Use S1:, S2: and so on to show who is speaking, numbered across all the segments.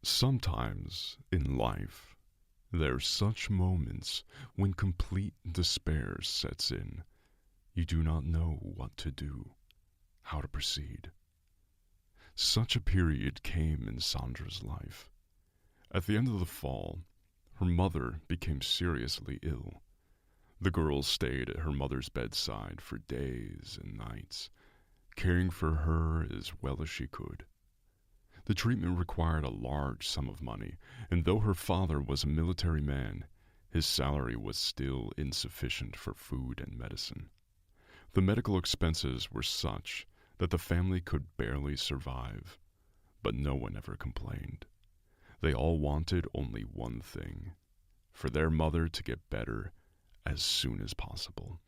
S1: Sometimes in life, there's such moments when complete despair sets in. You do not know what to do, how to proceed. Such a period came in Sandra's life. At the end of the fall, her mother became seriously ill. The girl stayed at her mother's bedside for days and nights, caring for her as well as she could. The treatment required a large sum of money, and though her father was a military man, his salary was still insufficient for food and medicine. The medical expenses were such that the family could barely survive, but no one ever complained. They all wanted only one thing: for their mother to get better as soon as possible.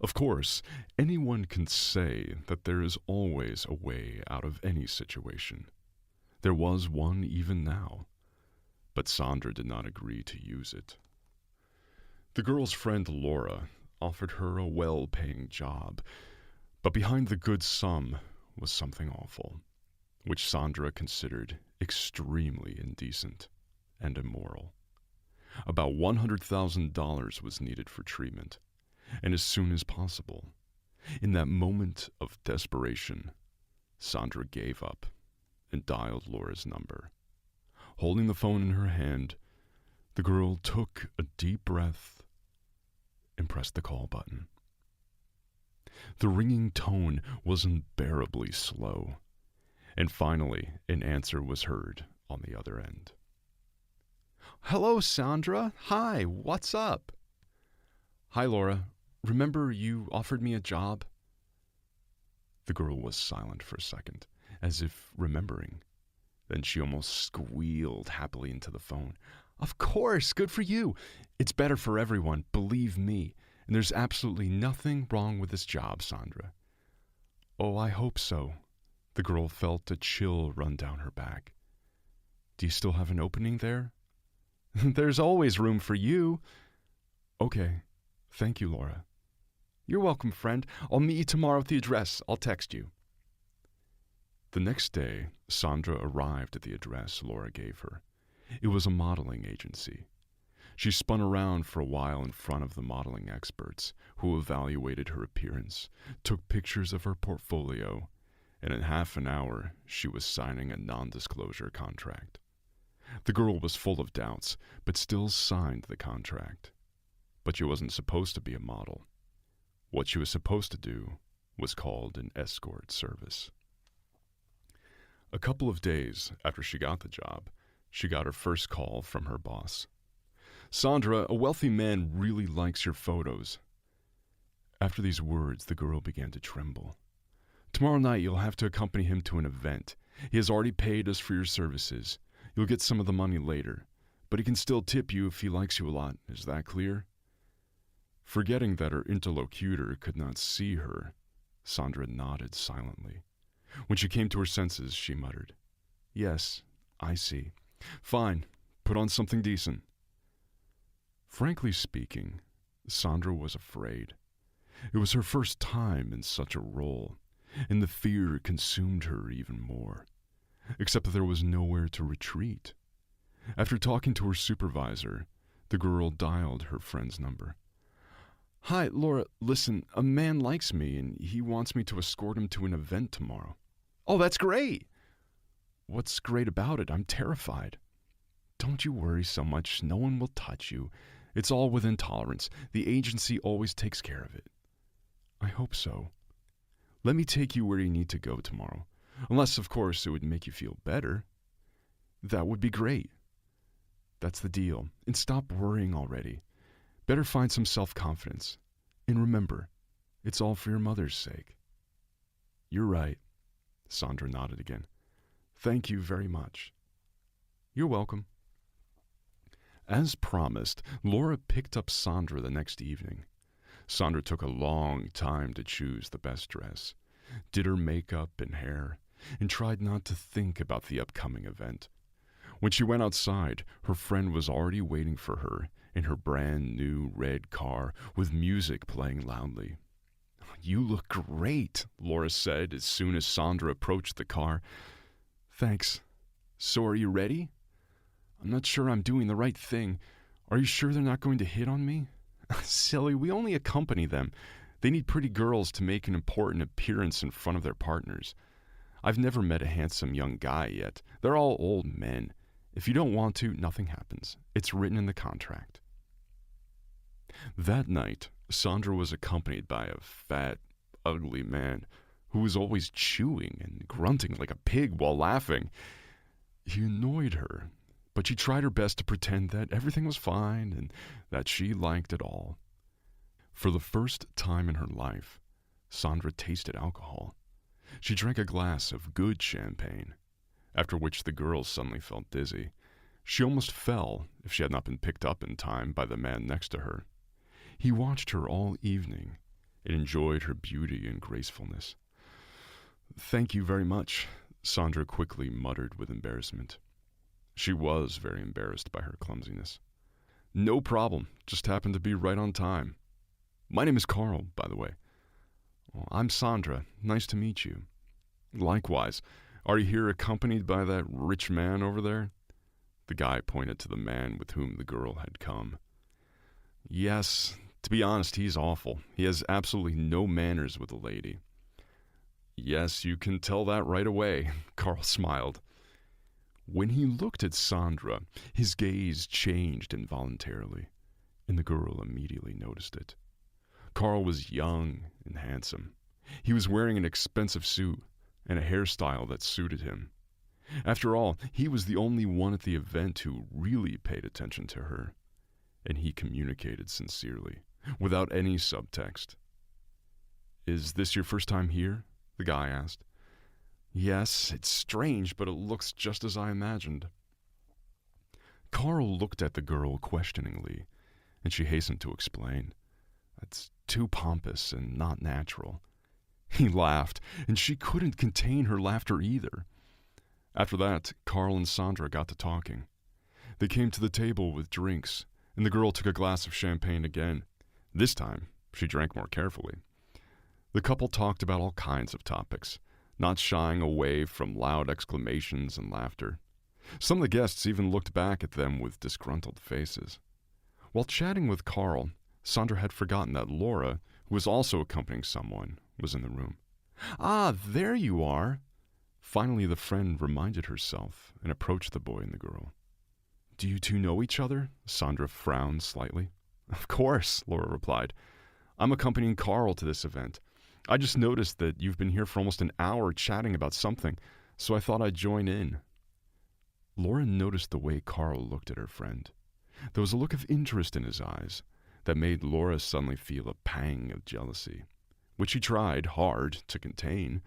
S1: Of course, anyone can say that there is always a way out of any situation. There was one even now, but Sandra did not agree to use it. The girl's friend Laura offered her a well-paying job, but behind the good sum was something awful, which Sandra considered extremely indecent and immoral. About $100,000 was needed for treatment, and as soon as possible. In that moment of desperation, Sandra gave up and dialed Laura's number. Holding the phone in her hand, the girl took a deep breath and pressed the call button. The ringing tone was unbearably slow, and finally an answer was heard on the other end.
S2: Hello, Sandra. Hi, what's up?
S1: Hi, Laura. Remember you offered me a job? The girl was silent for a second, as if remembering. Then she almost squealed happily into the phone.
S2: Of course, good for you. It's better for everyone, believe me. And there's absolutely nothing wrong with this job, Sandra.
S1: Oh, I hope so. The girl felt a chill run down her back. Do you still have an opening there?
S2: There's always room for you.
S1: Okay. Thank you, Laura.
S2: You're welcome, friend. I'll meet you tomorrow at the address. I'll text you.
S1: The next day, Sandra arrived at the address Laura gave her. It was a modeling agency. She spun around for a while in front of the modeling experts, who evaluated her appearance, took pictures of her portfolio, and in half an hour she was signing a non-disclosure contract. The girl was full of doubts, but still signed the contract. But she wasn't supposed to be a model. What she was supposed to do was called an escort service. A couple of days after she got the job, she got her first call from her boss. Sandra, a wealthy man really likes your photos. After these words, the girl began to tremble. Tomorrow night you'll have to accompany him to an event. He has already paid us for your services. You'll get some of the money later, but he can still tip you if he likes you a lot. Is that clear? Forgetting that her interlocutor could not see her, Sandra nodded silently. When she came to her senses, she muttered, "Yes, I see. Fine, put on something decent." Frankly speaking, Sandra was afraid. It was her first time in such a role, and the fear consumed her even more, except that there was nowhere to retreat. After talking to her supervisor, the girl dialed her friend's number. "Hi, Laura, listen, a man likes me and he wants me to escort him to an event tomorrow."
S2: "Oh, that's great."
S1: "What's great about it? I'm terrified." "Don't you worry so much. No one will touch you. It's all within tolerance. The agency always takes care of it." "I hope so. Let me take you where you need to go tomorrow. Unless, of course, it would make you feel better." "That would be great." "That's the deal. And stop worrying already. Better find some self-confidence. And remember, it's all for your mother's sake." "You're right." Sandra nodded again. "Thank you very much." "You're welcome." As promised, Laura picked up Sandra the next evening. Sandra took a long time to choose the best dress, did her makeup and hair, and tried not to think about the upcoming event. When she went outside, her friend was already waiting for her in her brand new red car with music playing loudly. "You look great," Laura said as soon as Sandra approached the car. "Thanks."
S2: So are you ready? I'm not sure I'm doing the right thing. Are you sure they're not going to hit on me? Silly, we only accompany them. They need pretty girls to make an important appearance in front of their partners. I've never met a handsome young guy yet. They're all old men. If you don't want to, nothing happens. It's written in the contract. That night, Sandra was accompanied by a fat, ugly man who was always chewing and grunting like a pig while laughing. He annoyed her, but she tried her best to pretend that everything was fine and that she liked it all. For the first time in her life, Sandra tasted alcohol. She drank a glass of good champagne, after which the girl suddenly felt dizzy. She almost fell if she had not been picked up in time by the man next to her. He watched her all evening and enjoyed her beauty and gracefulness. "Thank you very much," Sandra quickly muttered with embarrassment. She was very embarrassed by her clumsiness. "No problem, just happened to be right on time. My name is Carl, by the way." "Well, I'm Sandra. Nice to meet you." "Likewise. Are you here accompanied by that rich man over there?" The guy pointed to the man with whom the girl had come. "Yes, to be honest, he's awful. He has absolutely no manners with a lady." "Yes, you can tell that right away," Carl smiled. When he looked at Sandra, his gaze changed involuntarily, and the girl immediately noticed it. Carl was young and handsome. He was wearing an expensive suit and a hairstyle that suited him. After all, he was the only one at the event who really paid attention to her, and he communicated sincerely, without any subtext. "Is this your first time here?" the guy asked. "Yes, it's strange, but it looks just as I imagined." Carl looked at the girl questioningly, and she hastened to explain. "That's too pompous and not natural." He laughed, and she couldn't contain her laughter either. After that, Carl and Sandra got to talking. They came to the table with drinks, and the girl took a glass of champagne again. This time, she drank more carefully. The couple talked about all kinds of topics, not shying away from loud exclamations and laughter. Some of the guests even looked back at them with disgruntled faces. While chatting with Carl, Sandra had forgotten that Laura, who was also accompanying someone, was in the room. "Ah, there you are!" Finally, the friend reminded herself and approached the boy and the girl. "Do you two know each other?" Sandra frowned slightly. "Of course," Laura replied. "I'm accompanying Carl to this event. I just noticed that you've been here for almost an hour chatting about something, so I thought I'd join in." Laura noticed the way Carl looked at her friend. There was a look of interest in his eyes that made Laura suddenly feel a pang of jealousy, which she tried hard to contain.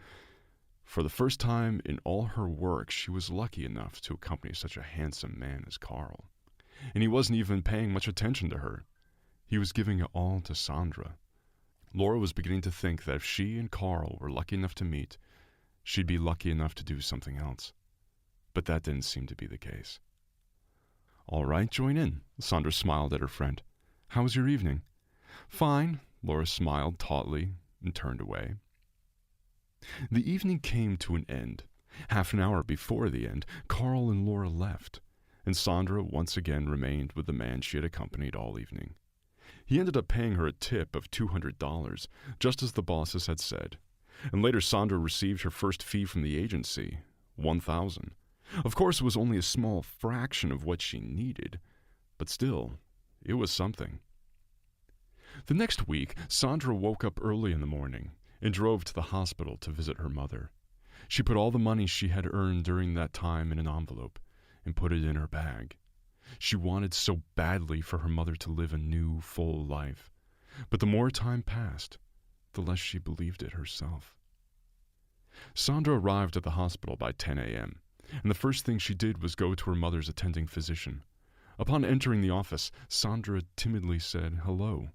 S2: For the first time in all her work, she was lucky enough to accompany such a handsome man as Carl. And he wasn't even paying much attention to her. He was giving it all to Sandra. Laura was beginning to think that if she and Carl were lucky enough to meet, she'd be lucky enough to do something else. But that didn't seem to be the case. "All right, join in." Sandra smiled at her friend. "How was your evening?" "Fine." Laura smiled tautly and turned away. The evening came to an end. Half an hour before the end, Carl and Laura left, and Sandra once again remained with the man she had accompanied all evening. He ended up paying her a tip of $200, just as the bosses had said. And later Sandra received her first fee from the agency, $1,000. Of course, it was only a small fraction of what she needed, but still, it was something. The next week, Sandra woke up early in the morning and drove to the hospital to visit her mother. She put all the money she had earned during that time in an envelope and put it in her bag. She wanted so badly for her mother to live a new, full life. But the more time passed, the less she believed it herself. Sandra arrived at the hospital by 10 a.m., and the first thing she did was go to her mother's attending physician. Upon entering the office, Sandra timidly said, "Hello."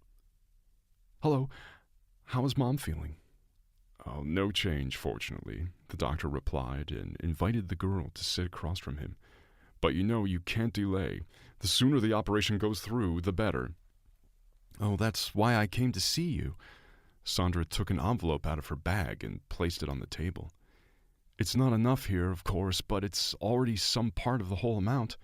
S2: "Hello. How is Mom feeling?" "Oh, no change, fortunately," the doctor replied and invited the girl to sit across from him. "But you can't delay. The sooner the operation goes through, the better." "Oh, that's why I came to see you." Sandra took an envelope out of her bag and placed it on the table. It's not enough here, of course, but it's already some part of the whole amount.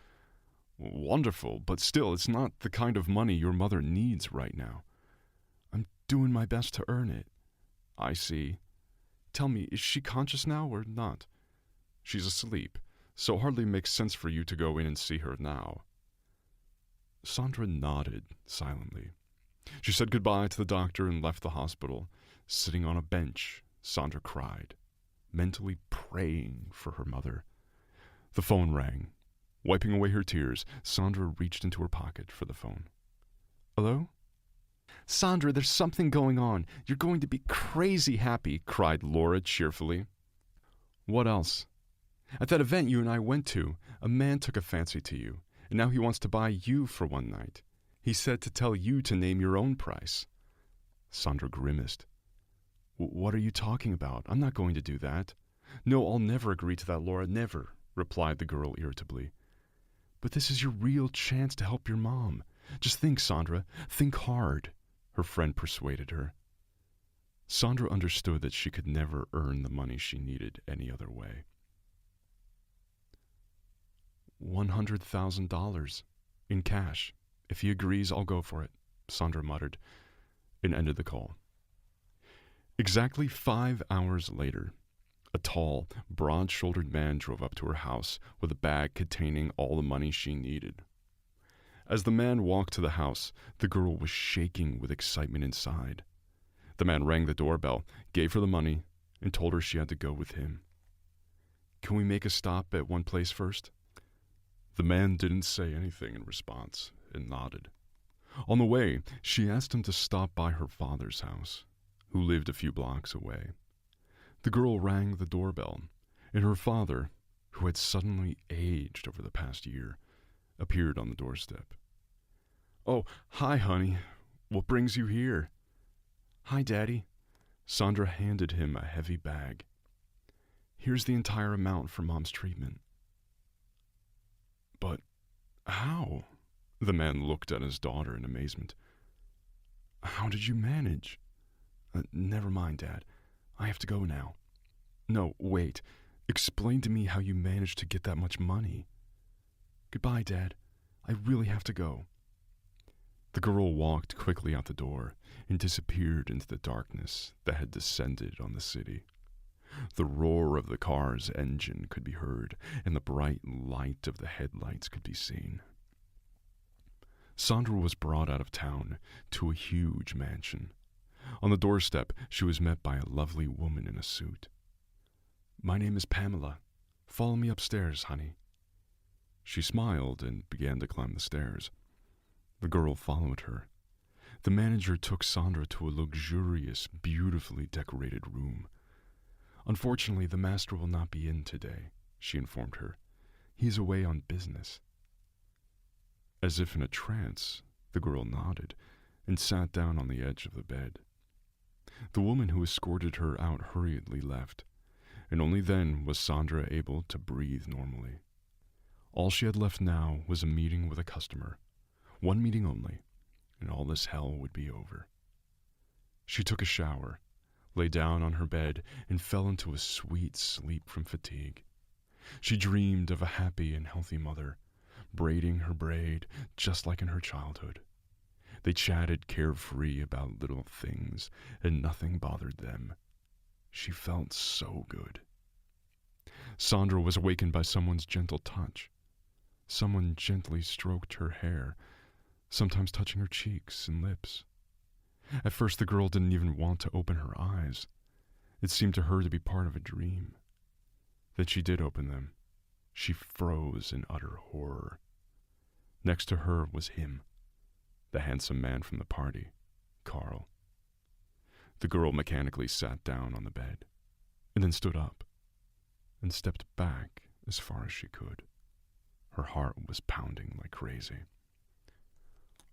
S2: Wonderful, but still, it's not the kind of money your mother needs right now. I'm doing my best to earn it. I see. Tell me, is she conscious now or not? She's asleep, so it hardly makes sense for you to go in and see her now. Sandra nodded silently. She said goodbye to the doctor and left the hospital. Sitting on a bench, Sandra cried, mentally praying for her mother. The phone rang. Wiping away her tears, Sandra reached into her pocket for the phone. Hello? Sandra, there's something going on. You're going to be crazy happy, cried Laura cheerfully. What else? At that event you and I went to, a man took a fancy to you, and now he wants to buy you for one night. He said to tell you to name your own price. Sandra grimaced. What are you talking about? I'm not going to do that. No, I'll never agree to that, Laura, never, replied the girl irritably. But this is your real chance to help your mom. Just think, Sandra. Think hard, her friend persuaded her. Sandra understood that she could never earn the money she needed any other way. $100,000 in cash. If he agrees, I'll go for it, Sandra muttered, and ended the call. Exactly 5 hours later, a tall, broad-shouldered man drove up to her house with a bag containing all the money she needed. As the man walked to the house, the girl was shaking with excitement inside. The man rang the doorbell, gave her the money, and told her she had to go with him. Can we make a stop at one place first? The man didn't say anything in response and nodded. On the way, she asked him to stop by her father's house, who lived a few blocks away. The girl rang the doorbell, and her father, who had suddenly aged over the past year, appeared on the doorstep. Oh, hi, honey. What brings you here? Hi, Daddy. Sandra handed him a heavy bag. Here's the entire amount for Mom's treatment. But how? The man looked at his daughter in amazement. How did you manage? Never mind, Dad. I have to go now. No, wait. Explain to me how you managed to get that much money. Goodbye, Dad. I really have to go. The girl walked quickly out the door and disappeared into the darkness that had descended on the city. The roar of the car's engine could be heard, and the bright light of the headlights could be seen. Sandra was brought out of town to a huge mansion. On the doorstep, she was met by a lovely woman in a suit. My name is Pamela. Follow me upstairs, honey. She smiled and began to climb the stairs. The girl followed her. The manager took Sandra to a luxurious, beautifully decorated room. Unfortunately, the master will not be in today, she informed her. He is away on business. As if in a trance, the girl nodded and sat down on the edge of the bed. The woman who escorted her out hurriedly left, and only then was Sandra able to breathe normally. All she had left now was a meeting with a customer, one meeting only, and all this hell would be over. She took a shower, lay down on her bed, and fell into a sweet sleep from fatigue. She dreamed of a happy and healthy mother, braiding her braid just like in her childhood. They chatted carefree about little things, and nothing bothered them. She felt so good. Sandra was awakened by someone's gentle touch. Someone gently stroked her hair, sometimes touching her cheeks and lips. At first, the girl didn't even want to open her eyes. It seemed to her to be part of a dream. Then she did open them. She froze in utter horror. Next to her was him, the handsome man from the party, Carl. The girl mechanically sat down on the bed, and then stood up, and stepped back as far as she could. Her heart was pounding like crazy.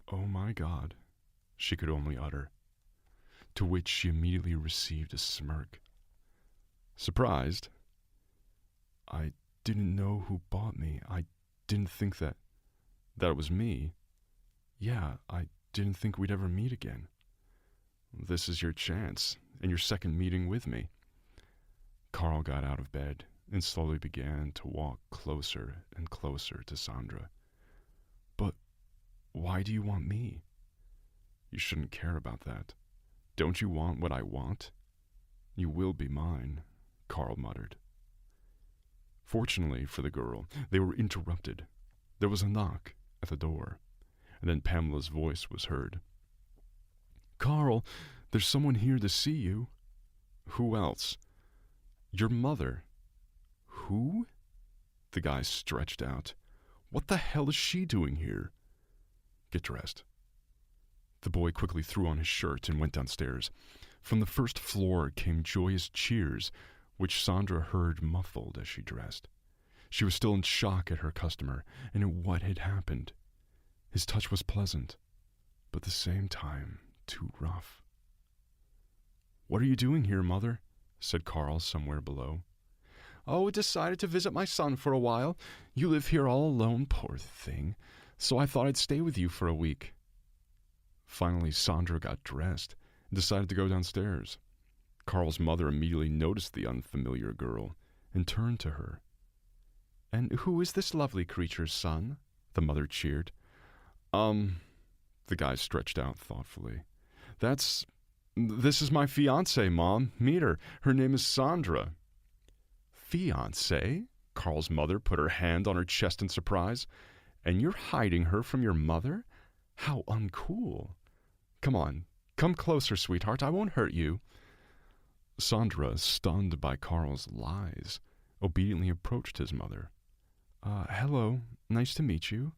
S2: Oh my God, she could only utter, to which she immediately received a smirk. Surprised? I didn't know who bought me. I didn't think that it was me. Yeah, I didn't think we'd ever meet again. This is your chance, and your second meeting with me. Carl got out of bed and slowly began to walk closer and closer to Sandra. But why do you want me? You shouldn't care about that. Don't you want what I want? You will be mine, Carl muttered. Fortunately for the girl, they were interrupted. There was a knock at the door, and then Pamela's voice was heard. Carl, there's someone here to see you. Who else? Your mother. Who? The guy stretched out. What the hell is she doing here? Get dressed. The boy quickly threw on his shirt and went downstairs. From the first floor came joyous cheers, which Sandra heard muffled as she dressed. She was still in shock at her customer and at what had happened. His touch was pleasant, but at the same time too rough. What are you doing here, Mother? Said Carl somewhere below. Oh, decided to visit my son for a while. You live here all alone, poor thing. So I thought I'd stay with you for a week. Finally, Sandra got dressed and decided to go downstairs. Carl's mother immediately noticed the unfamiliar girl and turned to her. And who is this lovely creature's son? The mother cheered. The guy stretched out thoughtfully. This is my fiancée, Mom. Meet her. Her name is Sandra. Fiancée? Carl's mother put her hand on her chest in surprise. And you're hiding her from your mother? How uncool. Come on, come closer, sweetheart. I won't hurt you. Sandra, stunned by Carl's lies, obediently approached his mother. Hello. Nice to meet you.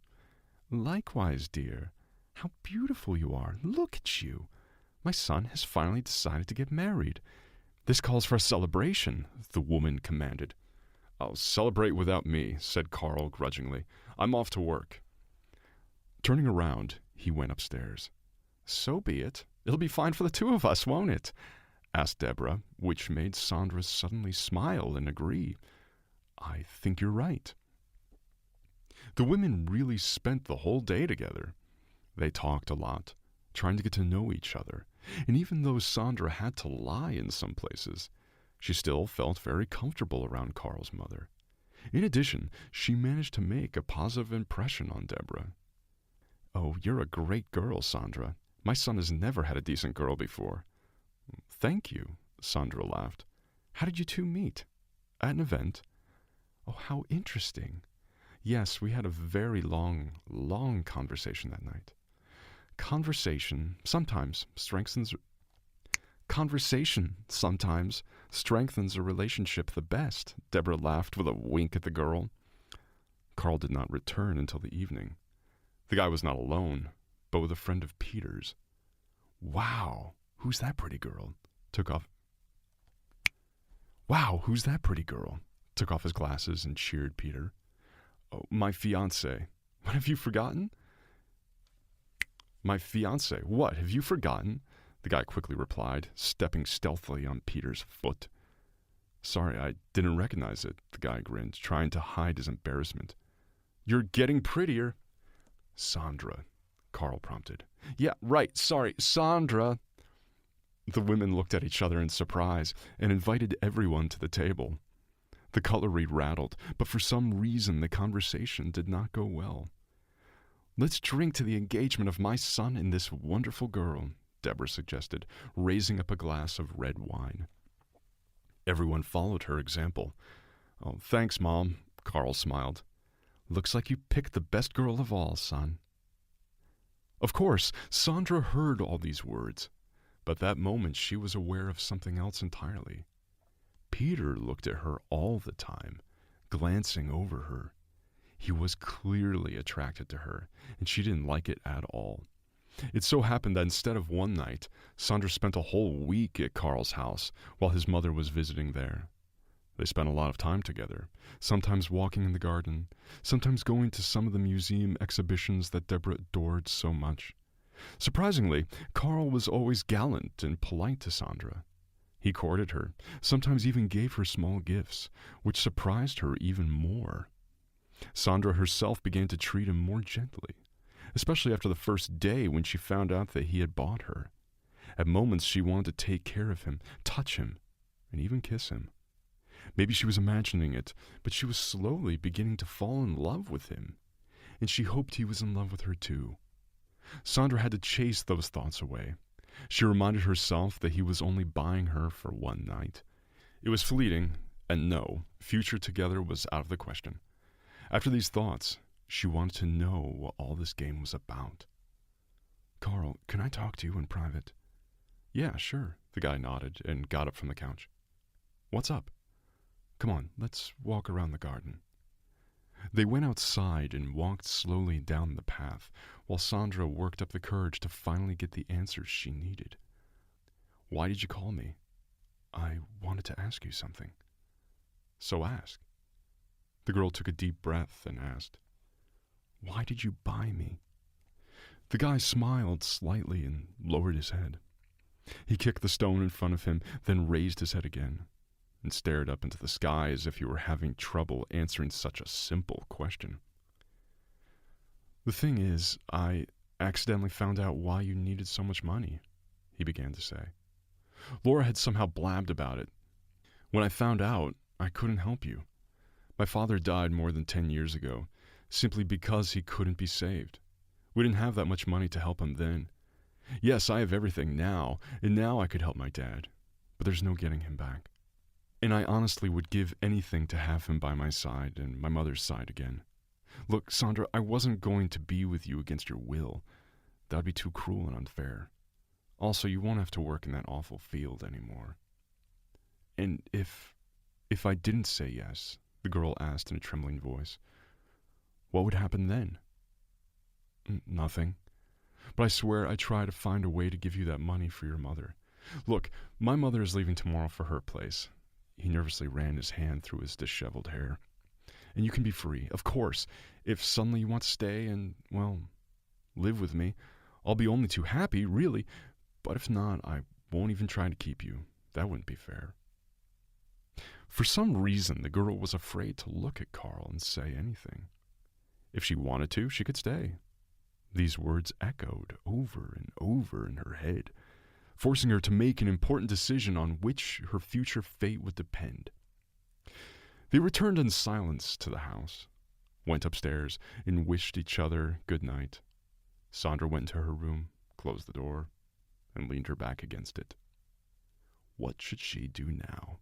S2: Likewise, dear. How beautiful you are. Look at you. My son has finally decided to get married. This calls for a celebration, the woman commanded. I'll celebrate without me, said Carl grudgingly. I'm off to work. Turning around, he went upstairs. So be it. It'll be fine for the two of us, won't it? Asked Deborah, which made Sandra suddenly smile and agree. I think you're right. The women really spent the whole day together. They talked a lot, trying to get to know each other, and even though Sandra had to lie in some places, she still felt very comfortable around Carl's mother. In addition, she managed to make a positive impression on Deborah. Oh, you're a great girl, Sandra. My son has never had a decent girl before. Thank you, Sandra laughed. How did you two meet? At an event? Oh, how interesting. Yes, we had a very long conversation that night. Conversation sometimes strengthens a relationship the best, Deborah laughed with a wink at the girl. Carl did not return until the evening. The guy was not alone, but with a friend of Peter's. Wow, who's that pretty girl? Took off his glasses and cheered Peter. Oh, my fiancée. What, have you forgotten? My fiancée. What, have you forgotten? The guy quickly replied, stepping stealthily on Peter's foot. Sorry, I didn't recognize it, the guy grinned, trying to hide his embarrassment. You're getting prettier. Sandra, Carl prompted. Yeah, right, sorry, Sandra. The women looked at each other in surprise and invited everyone to the table. The cutlery rattled, but for some reason the conversation did not go well. Let's drink to the engagement of my son and this wonderful girl, Deborah suggested, raising up a glass of red wine. Everyone followed her example. Oh, thanks, Mom, Carl smiled. Looks like you picked the best girl of all, son. Of course, Sandra heard all these words, but that moment she was aware of something else entirely. Peter looked at her all the time, glancing over her. He was clearly attracted to her, and she didn't like it at all. It so happened that instead of one night, Sandra spent a whole week at Carl's house while his mother was visiting there. They spent a lot of time together, sometimes walking in the garden, sometimes going to some of the museum exhibitions that Deborah adored so much. Surprisingly, Carl was always gallant and polite to Sandra. He courted her, sometimes even gave her small gifts, which surprised her even more. Sandra herself began to treat him more gently, especially after the first day when she found out that he had bought her. At moments she wanted to take care of him, touch him, and even kiss him. Maybe she was imagining it, but she was slowly beginning to fall in love with him, and she hoped he was in love with her too. Sandra had to chase those thoughts away. She reminded herself that he was only buying her for one night. It was fleeting, and no, future together was out of the question. After these thoughts, she wanted to know what all this game was about. "Carl, can I talk to you in private?" "Yeah, sure," the guy nodded and got up from the couch. "What's up?" "Come on, let's walk around the garden." They went outside and walked slowly down the path, while Sandra worked up the courage to finally get the answers she needed. "Why did you call me?" "I wanted to ask you something." "So ask." The girl took a deep breath and asked, "Why did you buy me?" The guy smiled slightly and lowered his head. He kicked the stone in front of him, then raised his head again and stared up into the sky as if he were having trouble answering such a simple question. "The thing is, I accidentally found out why you needed so much money," he began to say. "Laura had somehow blabbed about it. When I found out, I couldn't help you. My father died more than 10 years ago, simply because he couldn't be saved. We didn't have that much money to help him then. Yes, I have everything now, and now I could help my dad, but there's no getting him back. And I honestly would give anything to have him by my side and my mother's side again. Look, Sandra, I wasn't going to be with you against your will. That would be too cruel and unfair. Also, you won't have to work in that awful field anymore." "And if I didn't say yes," the girl asked in a trembling voice, "what would happen then?" "Nothing. But I swear I try to find a way to give you that money for your mother. Look, my mother is leaving tomorrow for her place." He nervously ran his hand through his disheveled hair. "And you can be free, of course. If suddenly you want to stay and, well, live with me, I'll be only too happy, really. But if not, I won't even try to keep you. That wouldn't be fair." For some reason, the girl was afraid to look at Carl and say anything. If she wanted to, she could stay. These words echoed over and over in her head, forcing her to make an important decision on which her future fate would depend. They returned in silence to the house, went upstairs, and wished each other good night. Sandra went into her room, closed the door, and leaned her back against it. What should she do now?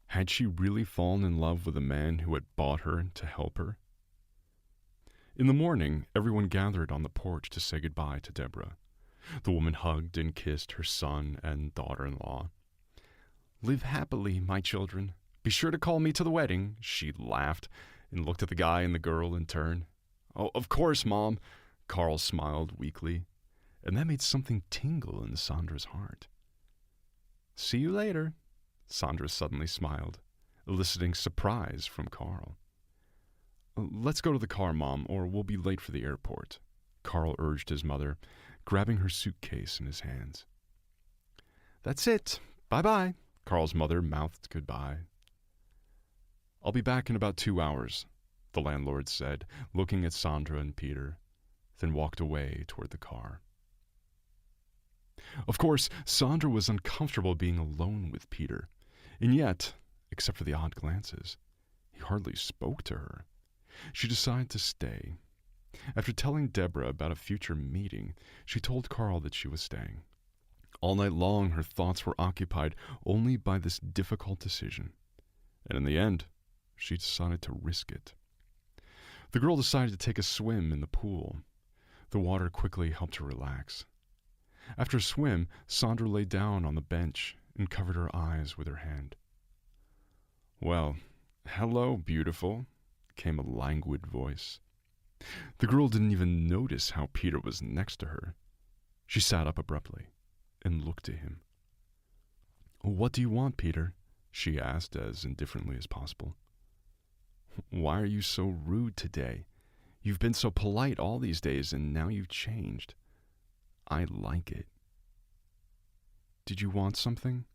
S2: Had she really fallen in love with a man who had bought her to help her? In the morning, everyone gathered on the porch to say goodbye to Deborah. The woman hugged and kissed her son and daughter-in-law. "Live happily, my children. Be sure to call me to the wedding," she laughed and looked at the guy and the girl in turn. "Oh, of course, Mom," Carl smiled weakly, and that made something tingle in Sandra's heart. "See you later," Sandra suddenly smiled, eliciting surprise from Carl. "Let's go to the car, Mom, or we'll be late for the airport," Carl urged his mother, grabbing her suitcase in his hands. "That's it. Bye-bye," Carl's mother mouthed goodbye. "I'll be back in about 2 hours," the landlord said, looking at Sandra and Peter, then walked away toward the car. Of course, Sandra was uncomfortable being alone with Peter, and yet, except for the odd glances, he hardly spoke to her. She decided to stay. After telling Deborah about a future meeting, she told Carl that she was staying. All night long, her thoughts were occupied only by this difficult decision, and in the end, she decided to risk it. The girl decided to take a swim in the pool. The water quickly helped her relax. After a swim, Sandra lay down on the bench and covered her eyes with her hand. "Well, hello, beautiful," came a languid voice. The girl didn't even notice how Peter was next to her. She sat up abruptly and looked at him. "What do you want, Peter?" she asked as indifferently as possible. "Why are you so rude today? You've been so polite all these days, and now you've changed. I like it." "Did you want something?"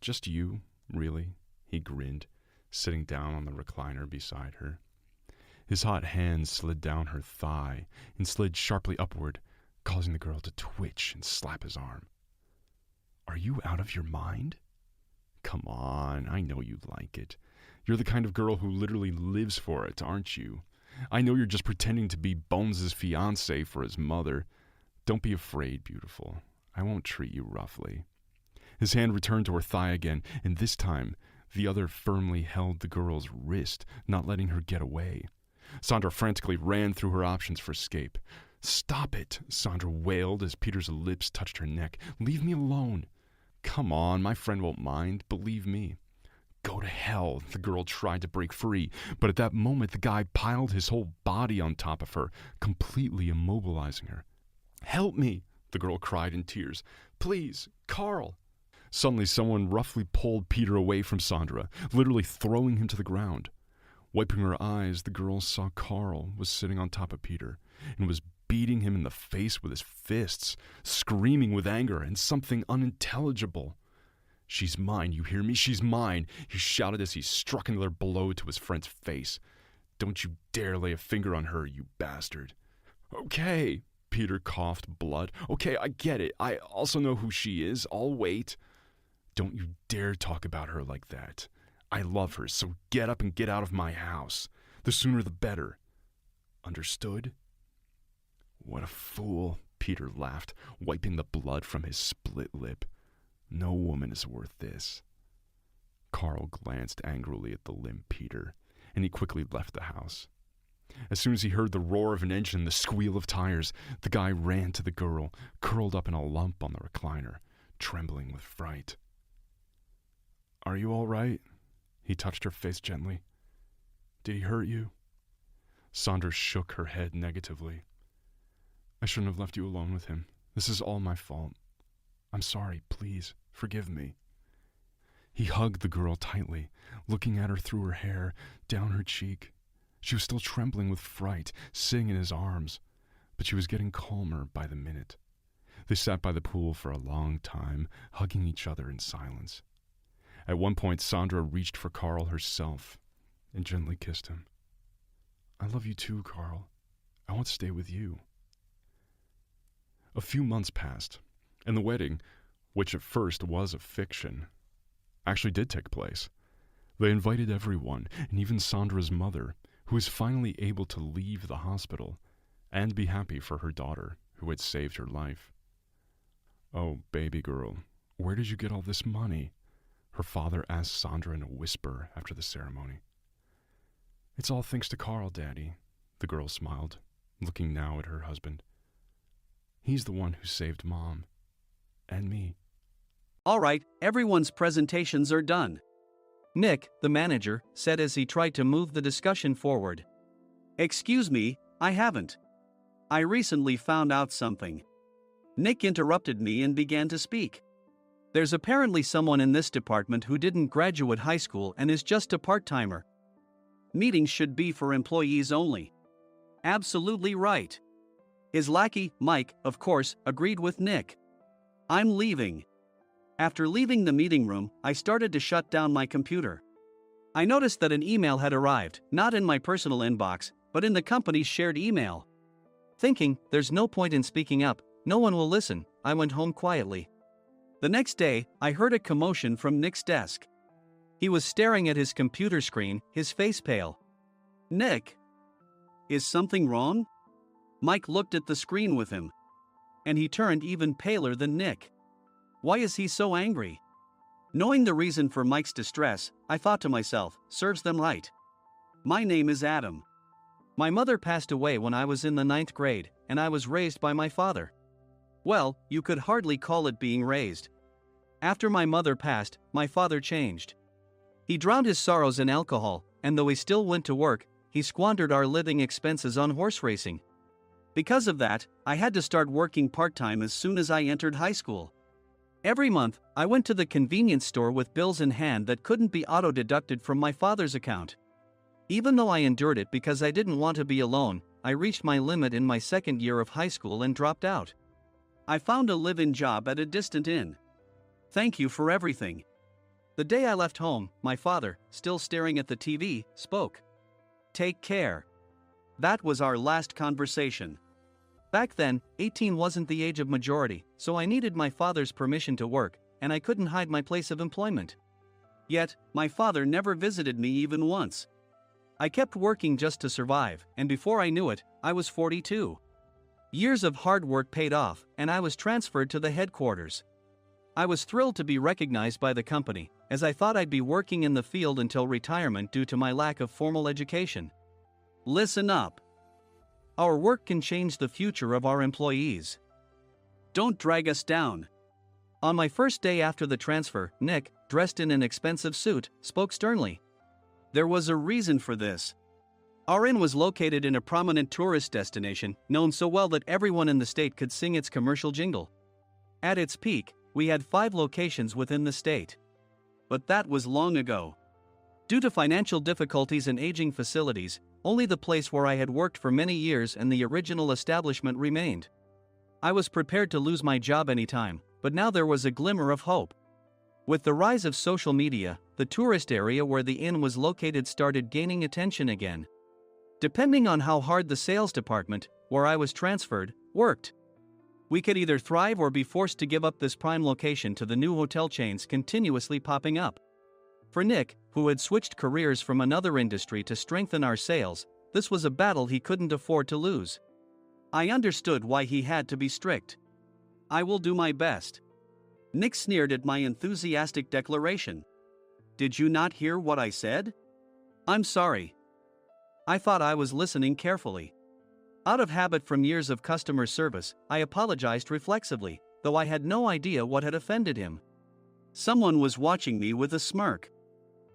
S2: "Just you, really," he grinned, sitting down on the recliner beside her. His hot hand slid down her thigh and slid sharply upward, causing the girl to twitch and slap his arm. "Are you out of your mind?" Come on, I know you like it. You're the kind of girl who literally lives for it, aren't you? I know you're just pretending to be Bones' fiancée for his mother. Don't be afraid, beautiful. I won't treat you roughly. His hand returned to her thigh again, and this time the other firmly held the girl's wrist, not letting her get away. Sandra frantically ran through her options for escape. "Stop it," Sandra wailed as Peter's lips touched her neck. "Leave me alone." "Come on, my friend won't mind, believe me." "Go to hell," the girl tried to break free, but at that moment the guy piled his whole body on top of her, completely immobilizing her. "Help me," the girl cried in tears. "Please, Carl." Suddenly someone roughly pulled Peter away from Sandra, literally throwing him to the ground. Wiping her eyes, the girl saw Carl was sitting on top of Peter and was beating him in the face with his fists, screaming with anger and something unintelligible. "She's mine, you hear me? She's mine," he shouted as he struck another blow to his friend's face. "Don't you dare lay a finger on her, you bastard." "Okay," Peter coughed blood. "Okay, I get it. I also know who she is. I'll wait." "Don't you dare talk about her like that. I love her, so get up and get out of my house. The sooner the better. Understood?" "What a fool," Peter laughed, wiping the blood from his split lip. "No woman is worth this." Carl glanced angrily at the limp Peter, and he quickly left the house. As soon as he heard the roar of an engine and the squeal of tires, the guy ran to the girl, curled up in a lump on the recliner, trembling with fright. "Are you all right?" He touched her face gently. "Did he hurt you?" Sandra shook her head negatively. "I shouldn't have left you alone with him. This is all my fault. I'm sorry, please, forgive me." He hugged the girl tightly, looking at her through her hair, down her cheek. She was still trembling with fright, sitting in his arms, but she was getting calmer by the minute. They sat by the pool for a long time, hugging each other in silence. At one point, Sandra reached for Carl herself and gently kissed him. "I love you too, Carl. I want to stay with you." A few months passed, and the wedding, which at first was a fiction, actually did take place. They invited everyone, and even Sandra's mother, who was finally able to leave the hospital and be happy for her daughter, who had saved her life. "Oh, baby girl, where did you get all this money?" her father asked Sandra in a whisper after the ceremony. "It's all thanks to Carl, Daddy," the girl smiled, looking now at her husband. "He's the one who saved Mom. And me."
S3: "All right, everyone's presentations are done," Nick, the manager, said as he tried to move the discussion forward. "Excuse me, I haven't. I recently found out something." Nick interrupted me and began to speak. "There's apparently someone in this department who didn't graduate high school and is just a part-timer. Meetings should be for employees only." "Absolutely right." His lackey, Mike, of course, agreed with Nick. "I'm leaving." After leaving the meeting room, I started to shut down my computer. I noticed that an email had arrived, not in my personal inbox, but in the company's shared email. Thinking, there's no point in speaking up, no one will listen, I went home quietly. The next day, I heard a commotion from Nick's desk. He was staring at his computer screen, his face pale. "Nick, is something wrong?" Mike looked at the screen with him. And he turned even paler than Nick. Why is he so angry? Knowing the reason for Mike's distress, I thought to myself, serves them right. My name is Adam. My mother passed away when I was in the 9th grade, and I was raised by my father. Well, you could hardly call it being raised. After my mother passed, my father changed. He drowned his sorrows in alcohol, and though he still went to work, he squandered our living expenses on horse racing. Because of that, I had to start working part-time as soon as I entered high school. Every month, I went to the convenience store with bills in hand that couldn't be auto-deducted from my father's account. Even though I endured it because I didn't want to be alone, I reached my limit in my second year of high school and dropped out. I found a live-in job at a distant inn. Thank you for everything. The day I left home, my father, still staring at the TV, spoke. Take care. That was our last conversation. Back then, 18 wasn't the age of majority, so I needed my father's permission to work, and I couldn't hide my place of employment. Yet, my father never visited me even once. I kept working just to survive, and before I knew it, I was 42. Years of hard work paid off, and I was transferred to the headquarters. I was thrilled to be recognized by the company, as I thought I'd be working in the field until retirement due to my lack of formal education. Listen up. Our work can change the future of our employees. Don't drag us down. On my first day after the transfer, Nick, dressed in an expensive suit, spoke sternly. There was a reason for this. Our inn was located in a prominent tourist destination, known so well that everyone in the state could sing its commercial jingle. At its peak, we had 5 locations within the state. But that was long ago. Due to financial difficulties and aging facilities, only the place where I had worked for many years and the original establishment remained. I was prepared to lose my job anytime, but now there was a glimmer of hope. With the rise of social media, the tourist area where the inn was located started gaining attention again. Depending on how hard the sales department, where I was transferred, worked, we could either thrive or be forced to give up this prime location to the new hotel chains continuously popping up. For Nick, who had switched careers from another industry to strengthen our sales, this was a battle he couldn't afford to lose. I understood why he had to be strict. I will do my best. Nick sneered at my enthusiastic declaration. Did you not hear what I said? I'm sorry. I thought I was listening carefully. Out of habit from years of customer service, I apologized reflexively, though I had no idea what had offended him. Someone was watching me with a smirk.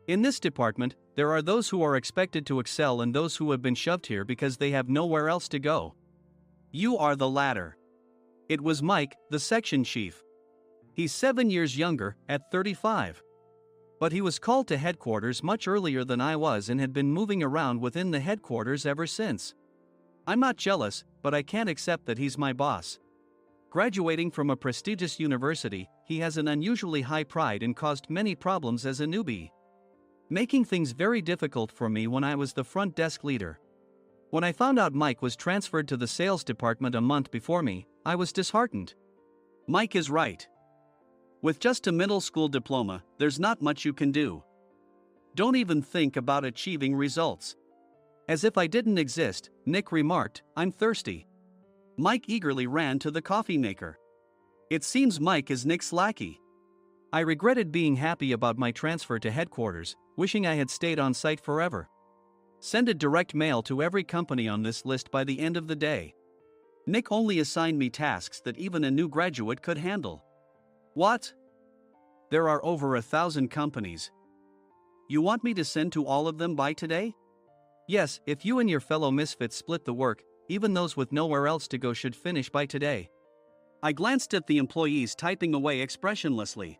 S3: In this department, there are those who are expected to excel and those who have been shoved here because they have nowhere else to go. You are the latter. It was Mike, the section chief. He's 7 years younger, at 35. But he was called to headquarters much earlier than I was and had been moving around within the headquarters ever since. I'm not jealous, but I can't accept that he's my boss. Graduating from a prestigious university, he has an unusually high pride and caused many problems as a newbie, making things very difficult for me when I was the front desk leader. When I found out Mike was transferred to the sales department a month before me, I was disheartened. Mike is right. With just a middle school diploma, there's not much you can do. Don't even think about achieving results. As if I didn't exist, Nick remarked, I'm thirsty. Mike eagerly ran to the coffee maker. It seems Mike is Nick's lackey. I regretted being happy about my transfer to headquarters, wishing I had stayed on site forever. Send a direct mail to every company on this list by the end of the day. Nick only assigned me tasks that even a new graduate could handle. What? There are over 1,000 companies. You want me to send to all of them by today? Yes, if you and your fellow misfits split the work, even those with nowhere else to go should finish by today. I glanced at the employees typing away expressionlessly.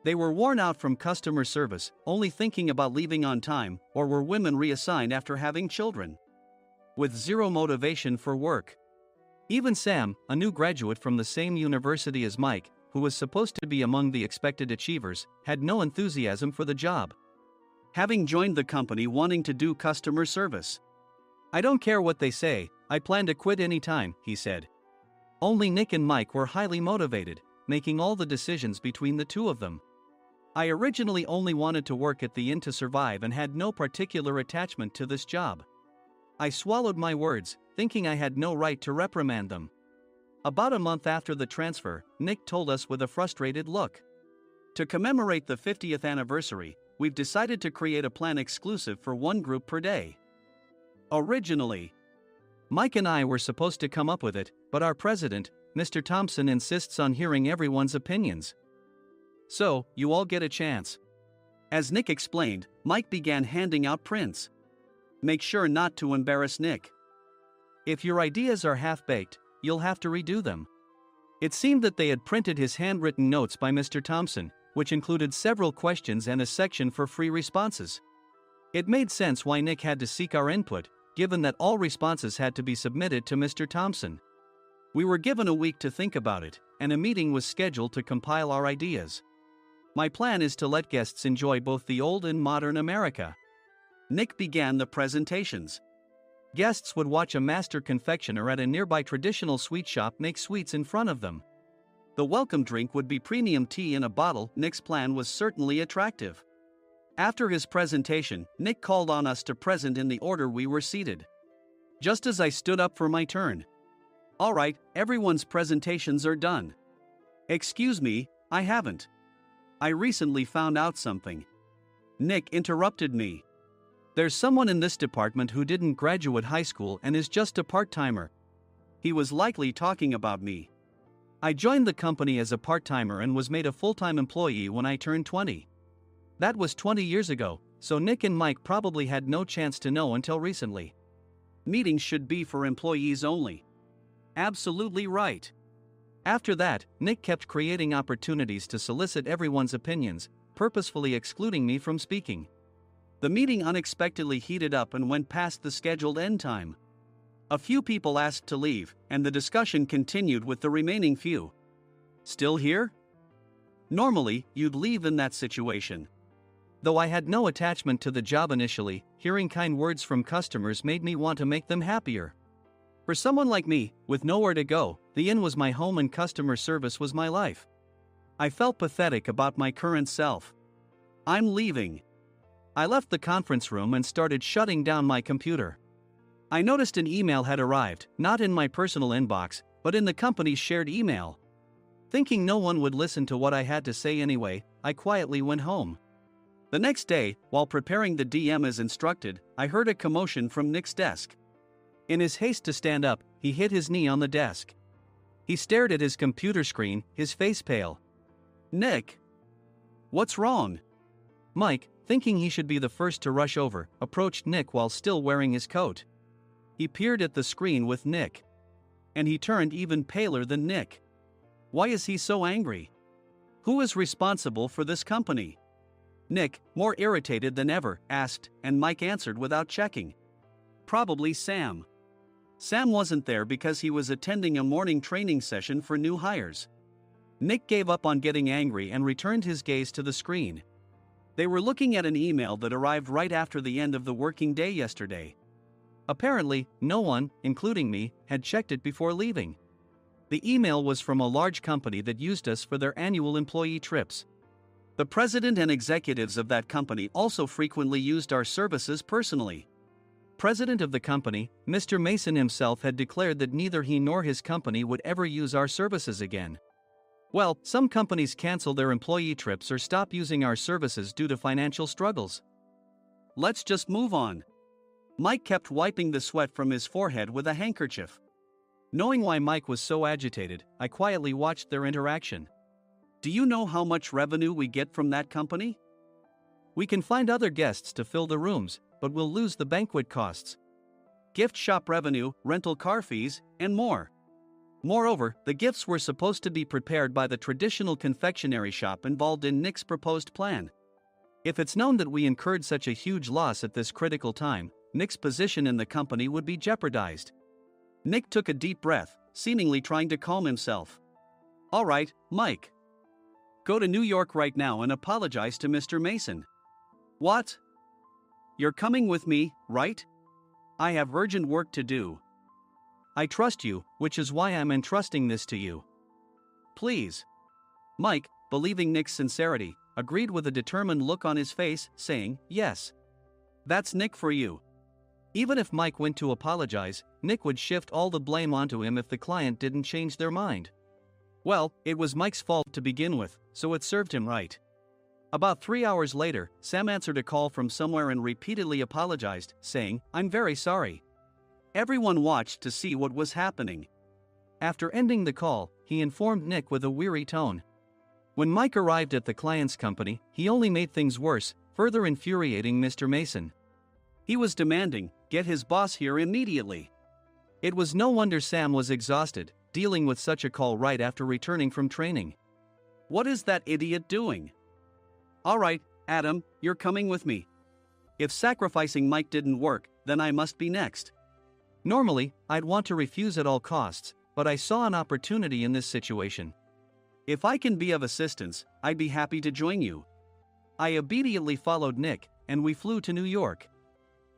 S3: They were worn out from customer service, only thinking about leaving on time, or were women reassigned after having children, with zero motivation for work. Even Sam, a new graduate from the same university as Mike, who was supposed to be among the expected achievers, had no enthusiasm for the job, having joined the company wanting to do customer service. I don't care what they say, I plan to quit anytime, he said. Only Nick and Mike were highly motivated, making all the decisions between the two of them. I originally only wanted to work at the inn to survive and had no particular attachment to this job. I swallowed my words, thinking I had no right to reprimand them. About a month after the transfer, Nick told us with a frustrated look. To commemorate the 50th anniversary, we've decided to create a plan exclusive for one group per day. Originally, Mike and I were supposed to come up with it, but our president, Mr. Thompson, insists on hearing everyone's opinions. So, you all get a chance. As Nick explained, Mike began handing out prints. Make sure not to embarrass Nick. If your ideas are half-baked, you'll have to redo them. It seemed that they had printed his handwritten notes by Mr. Thompson, which included several questions and a section for free responses. It made sense why Nick had to seek our input, given that all responses had to be submitted to Mr. Thompson. We were given a week to think about it, and a meeting was scheduled to compile our ideas. My plan is to let guests enjoy both the old and modern America. Nick began the presentations. Guests would watch a master confectioner at a nearby traditional sweet shop make sweets in front of them. The welcome drink would be premium tea in a bottle. Nick's plan was certainly attractive. After his presentation, Nick called on us to present in the order we were seated. Just as I stood up for my turn. Alright, everyone's presentations are done. Excuse me, I haven't. I recently found out something. Nick interrupted me. There's someone in this department who didn't graduate high school and is just a part-timer. He was likely talking about me. I joined the company as a part-timer and was made a full-time employee when I turned 20. That was 20 years ago, so Nick and Mike probably had no chance to know until recently. Meetings should be for employees only. Absolutely right. After that, Nick kept creating opportunities to solicit everyone's opinions, purposefully excluding me from speaking. The meeting unexpectedly heated up and went past the scheduled end time. A few people asked to leave, and the discussion continued with the remaining few. Still here? Normally, you'd leave in that situation. Though I had no attachment to the job initially, hearing kind words from customers made me want to make them happier. For someone like me, with nowhere to go, the inn was my home and customer service was my life. I felt pathetic about my current self. I'm leaving. I left the conference room and started shutting down my computer. I noticed an email had arrived, not in my personal inbox, but in the company's shared email. Thinking no one would listen to what I had to say anyway, I quietly went home. The next day, while preparing the DM as instructed, I heard a commotion from Nick's desk. In his haste to stand up, he hit his knee on the desk. He stared at his computer screen, his face pale. Nick! What's wrong? Mike, thinking he should be the first to rush over, approached Nick while still wearing his coat. He peered at the screen with Nick. And he turned even paler than Nick. Why is he so angry? Who is responsible for this company? Nick, more irritated than ever, asked, and Mike answered without checking. Probably Sam. Sam wasn't there because he was attending a morning training session for new hires. Nick gave up on getting angry and returned his gaze to the screen. They were looking at an email that arrived right after the end of the working day yesterday. Apparently, no one, including me, had checked it before leaving. The email was from a large company that used us for their annual employee trips. The president and executives of that company also frequently used our services personally. President of the company, Mr. Mason himself had declared that neither he nor his company would ever use our services again. Well, some companies cancel their employee trips or stop using our services due to financial struggles. Let's just move on. Mike kept wiping the sweat from his forehead with a handkerchief. Knowing why Mike was so agitated, I quietly watched their interaction. Do you know how much revenue we get from that company? We can find other guests to fill the rooms, but we'll lose the banquet costs, gift shop revenue, rental car fees, and more. Moreover, the gifts were supposed to be prepared by the traditional confectionery shop involved in Nick's proposed plan. If it's known that we incurred such a huge loss at this critical time, Nick's position in the company would be jeopardized. Nick took a deep breath, seemingly trying to calm himself. All right, Mike. Go to New York right now and apologize to Mr. Mason. What? You're coming with me, right? I have urgent work to do. I trust you, which is why I'm entrusting this to you. Please. Mike, believing Nick's sincerity, agreed with a determined look on his face, saying, yes. That's Nick for you. Even if Mike went to apologize, Nick would shift all the blame onto him if the client didn't change their mind. Well, it was Mike's fault to begin with, so it served him right. About 3 hours later, Sam answered a call from somewhere and repeatedly apologized, saying, I'm very sorry. Everyone watched to see what was happening. After ending the call, he informed Nick with a weary tone. When Mike arrived at the client's company, he only made things worse, further infuriating Mr. Mason. He was demanding, get his boss here immediately. It was no wonder Sam was exhausted, dealing with such a call right after returning from training. What is that idiot doing? All right, Adam, you're coming with me. If sacrificing Mike didn't work, then I must be next. Normally, I'd want to refuse at all costs, but I saw an opportunity in this situation. If I can be of assistance, I'd be happy to join you. I obediently followed Nick, and we flew to New York.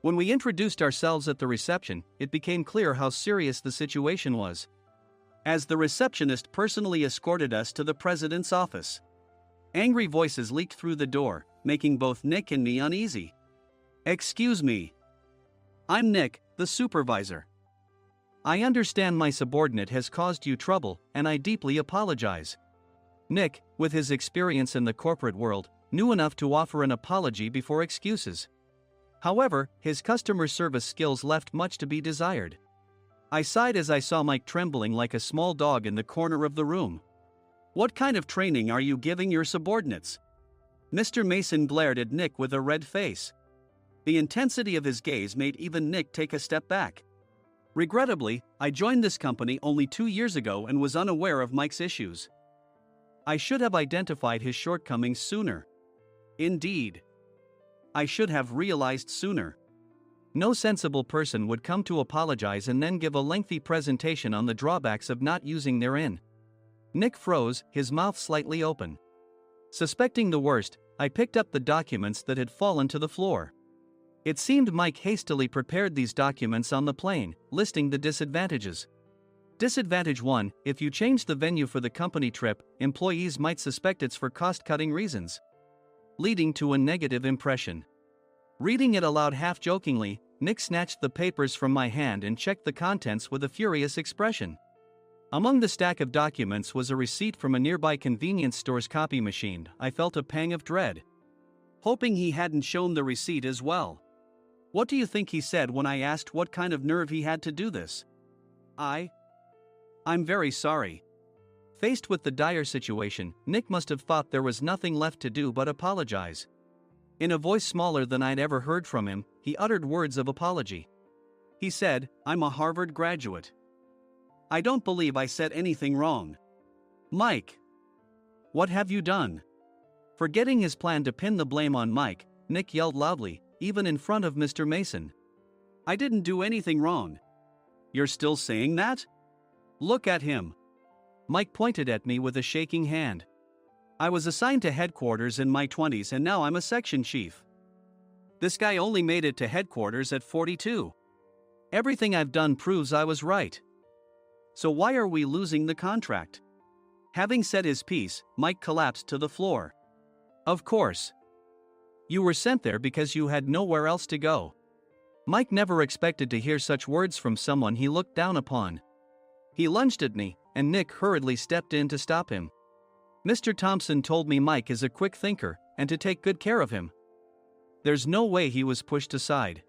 S3: When we introduced ourselves at the reception, it became clear how serious the situation was. As the receptionist personally escorted us to the president's office. Angry voices leaked through the door, making both Nick and me uneasy. "Excuse me. I'm Nick, the supervisor. I understand my subordinate has caused you trouble, and I deeply apologize." Nick, with his experience in the corporate world, knew enough to offer an apology before excuses. However, his customer service skills left much to be desired. I sighed as I saw Mike trembling like a small dog in the corner of the room. "What kind of training are you giving your subordinates?" Mr. Mason glared at Nick with a red face. The intensity of his gaze made even Nick take a step back. Regrettably, I joined this company only 2 years ago and was unaware of Mike's issues. I should have identified his shortcomings sooner. Indeed. I should have realized sooner. No sensible person would come to apologize and then give a lengthy presentation on the drawbacks of not using their in. Nick froze, his mouth slightly open. Suspecting the worst, I picked up the documents that had fallen to the floor. It seemed Mike hastily prepared these documents on the plane, listing the disadvantages. Disadvantage 1: if you change the venue for the company trip, employees might suspect it's for cost-cutting reasons, leading to a negative impression. Reading it aloud half-jokingly, Nick snatched the papers from my hand and checked the contents with a furious expression. Among the stack of documents was a receipt from a nearby convenience store's copy machine. I felt a pang of dread, hoping he hadn't shown the receipt as well. What do you think he said when I asked what kind of nerve he had to do this? I'm very sorry. Faced with the dire situation, Nick must have thought there was nothing left to do but apologize. In a voice smaller than I'd ever heard from him, he uttered words of apology. He said, "I'm a Harvard graduate. I don't believe I said anything wrong." "Mike, what have you done?" Forgetting his plan to pin the blame on Mike, Nick yelled loudly, even in front of Mr. Mason. "I didn't do anything wrong." "You're still saying that? Look at him." Mike pointed at me with a shaking hand. "I was assigned to headquarters in my 20s and now I'm a section chief. This guy only made it to headquarters at 42. Everything I've done proves I was right. So why are we losing the contract?" Having said his piece, Mike collapsed to the floor. "Of course. You were sent there because you had nowhere else to go." Mike never expected to hear such words from someone he looked down upon. He lunged at me, and Nick hurriedly stepped in to stop him. "Mr. Thompson told me Mike is a quick thinker, and to take good care of him." There's no way he was pushed aside.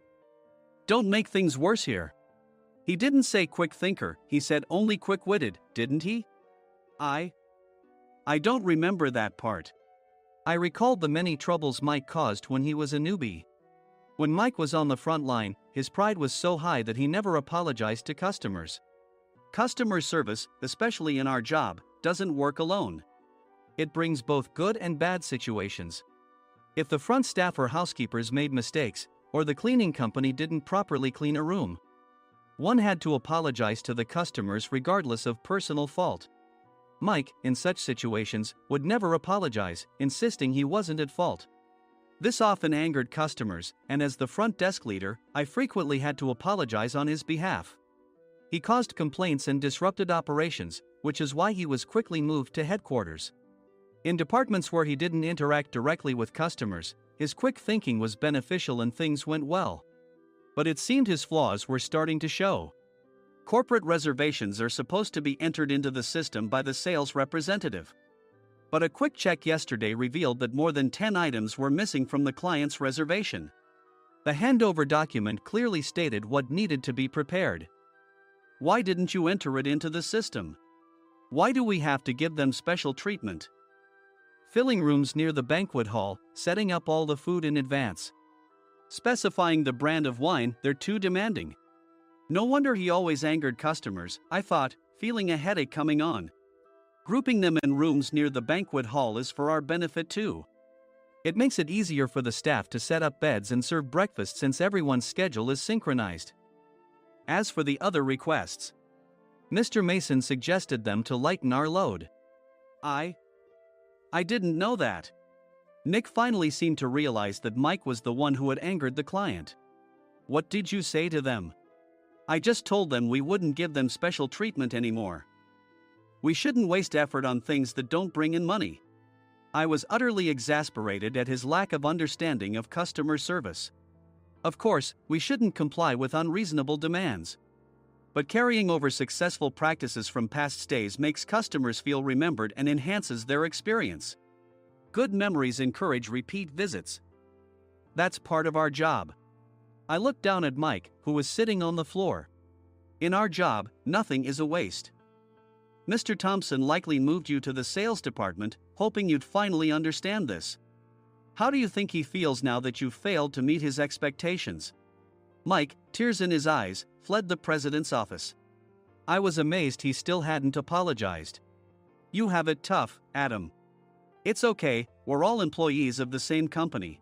S3: "Don't make things worse here. He didn't say quick thinker, he said only quick-witted, didn't he?" I don't remember that part." I recalled the many troubles Mike caused when he was a newbie. When Mike was on the front line, his pride was so high that he never apologized to customers. Customer service, especially in our job, doesn't work alone. It brings both good and bad situations. If the front staff or housekeepers made mistakes, or the cleaning company didn't properly clean a room, one had to apologize to the customers regardless of personal fault. Mike, in such situations, would never apologize, insisting he wasn't at fault. This often angered customers, and as the front desk leader, I frequently had to apologize on his behalf. He caused complaints and disrupted operations, which is why he was quickly moved to headquarters. In departments where he didn't interact directly with customers, his quick thinking was beneficial and things went well. But it seemed his flaws were starting to show. Corporate reservations are supposed to be entered into the system by the sales representative. But a quick check yesterday revealed that more than 10 items were missing from the client's reservation. The handover document clearly stated what needed to be prepared. Why didn't you enter it into the system? Why do we have to give them special treatment? Filling rooms near the banquet hall, setting up all the food in advance. Specifying the brand of wine, they're too demanding. No wonder he always angered customers, I thought, feeling a headache coming on. Grouping them in rooms near the banquet hall is for our benefit too. It makes it easier for the staff to set up beds and serve breakfast since everyone's schedule is synchronized. As for the other requests, Mr. Mason suggested them to lighten our load. I didn't know that. Nick finally seemed to realize that Mike was the one who had angered the client. What did you say to them? I just told them we wouldn't give them special treatment anymore. We shouldn't waste effort on things that don't bring in money. I was utterly exasperated at his lack of understanding of customer service. Of course, we shouldn't comply with unreasonable demands. But carrying over successful practices from past stays makes customers feel remembered and enhances their experience. Good memories encourage repeat visits. That's part of our job. I looked down at Mike, who was sitting on the floor. In our job, nothing is a waste. Mr. Thompson likely moved you to the sales department, hoping you'd finally understand this. How do you think he feels now that you failed to meet his expectations? Mike, tears in his eyes, fled the president's office. I was amazed he still hadn't apologized. You have it tough, Adam. It's okay, we're all employees of the same company.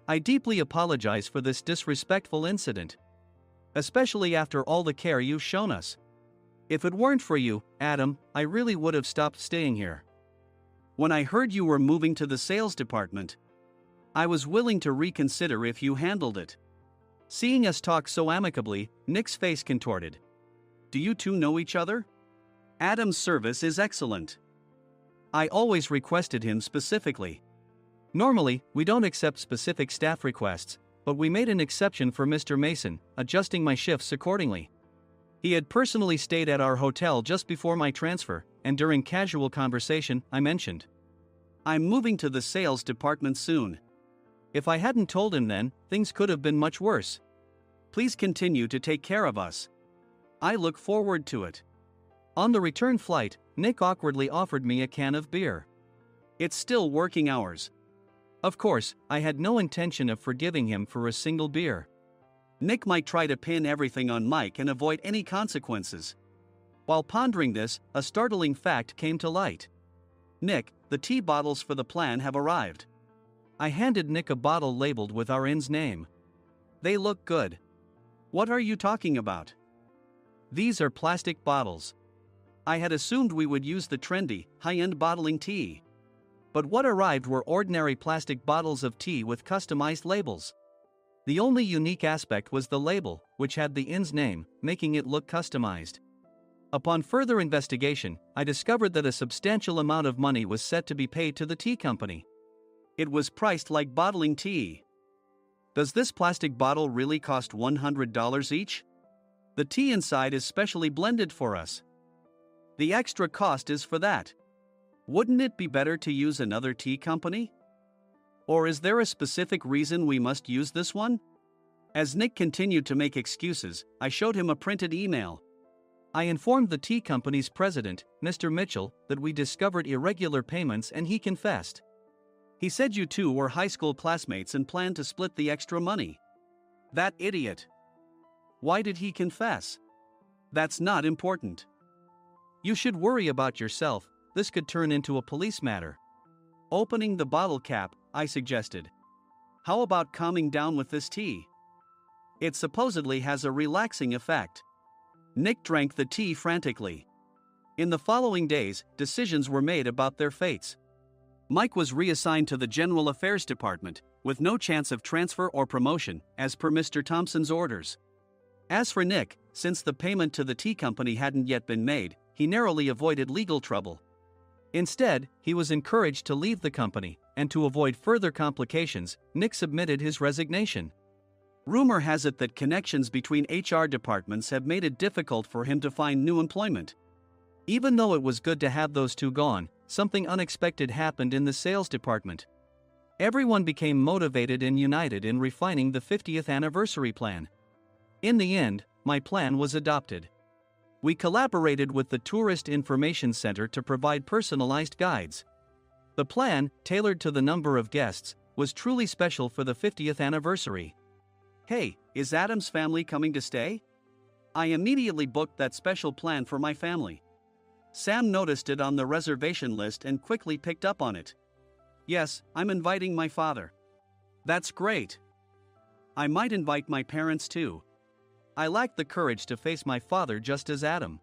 S3: I deeply apologize for this disrespectful incident. Especially after all the care you've shown us. If it weren't for you, Adam, I really would have stopped staying here. When I heard you were moving to the sales department, I was willing to reconsider if you handled it. Seeing us talk so amicably, Nick's face contorted. Do you two know each other? Adam's service is excellent. I always requested him specifically. Normally, we don't accept specific staff requests, but we made an exception for Mr. Mason, adjusting my shifts accordingly. He had personally stayed at our hotel just before my transfer, and during casual conversation, I mentioned, I'm moving to the sales department soon. If I hadn't told him then, things could have been much worse. Please continue to take care of us. I look forward to it. On the return flight, Nick awkwardly offered me a can of beer. It's still working hours. Of course, I had no intention of forgiving him for a single beer. Nick might try to pin everything on Mike and avoid any consequences. While pondering this, a startling fact came to light. Nick, the tea bottles for the plan have arrived. I handed Nick a bottle labeled with our inn's name. They look good. What are you talking about? These are plastic bottles. I had assumed we would use the trendy, high-end bottling tea. But what arrived were ordinary plastic bottles of tea with customized labels. The only unique aspect was the label, which had the inn's name, making it look customized. Upon further investigation, I discovered that a substantial amount of money was set to be paid to the tea company. It was priced like bottling tea. Does this plastic bottle really cost $100 each? The tea inside is specially blended for us. The extra cost is for that. Wouldn't it be better to use another tea company? Or is there a specific reason we must use this one? As Nick continued to make excuses, I showed him a printed email. I informed the tea company's president, Mr. Mitchell, that we discovered irregular payments and he confessed. He said you two were high school classmates and planned to split the extra money. That idiot. Why did he confess? That's not important. You should worry about yourself, this could turn into a police matter. Opening the bottle cap, I suggested. How about calming down with this tea? It supposedly has a relaxing effect. Nick drank the tea frantically. In the following days, decisions were made about their fates. Mike was reassigned to the General Affairs Department, with no chance of transfer or promotion, as per Mr. Thompson's orders. As for Nick, since the payment to the tea company hadn't yet been made, he narrowly avoided legal trouble. Instead, he was encouraged to leave the company, and to avoid further complications, Nick submitted his resignation. Rumor has it that connections between HR departments have made it difficult for him to find new employment. Even though it was good to have those two gone, something unexpected happened in the sales department. Everyone became motivated and united in refining the 50th anniversary plan. In the end, my plan was adopted. We collaborated with the Tourist Information Center to provide personalized guides. The plan, tailored to the number of guests, was truly special for the 50th anniversary. Hey, is Adam's family coming to stay? I immediately booked that special plan for my family. Sam noticed it on the reservation list and quickly picked up on it. Yes, I'm inviting my father. That's great. I might invite my parents too. I lacked the courage to face my father just as Adam.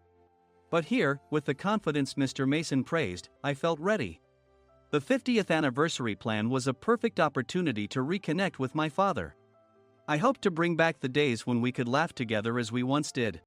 S3: But here, with the confidence Mr. Mason praised, I felt ready. The 50th anniversary plan was a perfect opportunity to reconnect with my father. I hoped to bring back the days when we could laugh together as we once did.